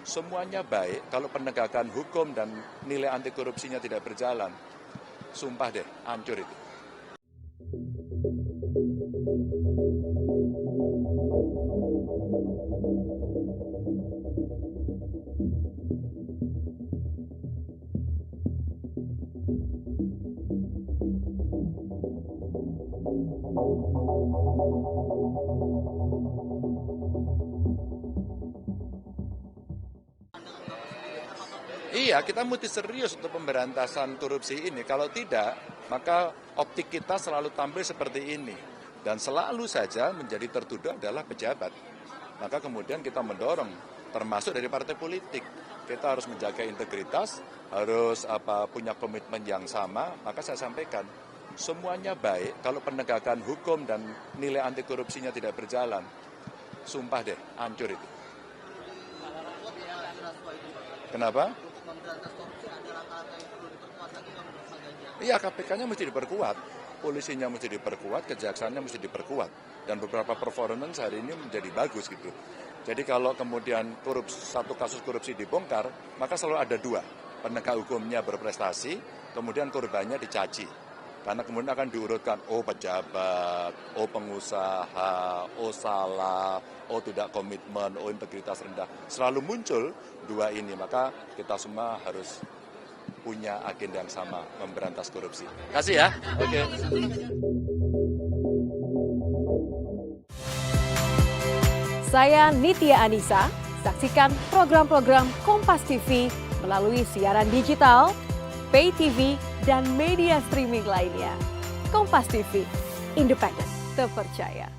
Semuanya baik kalau penegakan hukum dan nilai anti korupsinya tidak berjalan. Sumpah deh, hancur itu. Iya, kita mesti serius untuk pemberantasan korupsi ini. Kalau tidak, maka optik kita selalu tampil seperti ini. Dan selalu saja menjadi tertuduh adalah pejabat. Maka kemudian kita mendorong, termasuk dari partai politik. Kita harus menjaga integritas, harus punya komitmen yang sama. Maka saya sampaikan, semuanya baik kalau penegakan hukum dan nilai anti korupsinya tidak berjalan. Sumpah deh, hancur itu. Kenapa? Iya, KPK-nya mesti diperkuat, polisinya mesti diperkuat, kejaksaannya mesti diperkuat, dan beberapa performance hari ini menjadi bagus gitu. Jadi kalau kemudian satu kasus korupsi dibongkar, maka selalu ada dua, penegak hukumnya berprestasi, kemudian korbannya dicaci. Karena kemudian akan diurutkan, oh pejabat, oh pengusaha, oh salah, oh tidak komitmen, oh integritas rendah. Selalu muncul dua ini, maka kita semua harus punya agenda yang sama, memberantas korupsi. Kasih ya. Oke. Saya Nitya Anissa, saksikan program-program Kompas TV melalui siaran digital, pay TV, dan media streaming lainnya. Kompas TV, independen, terpercaya.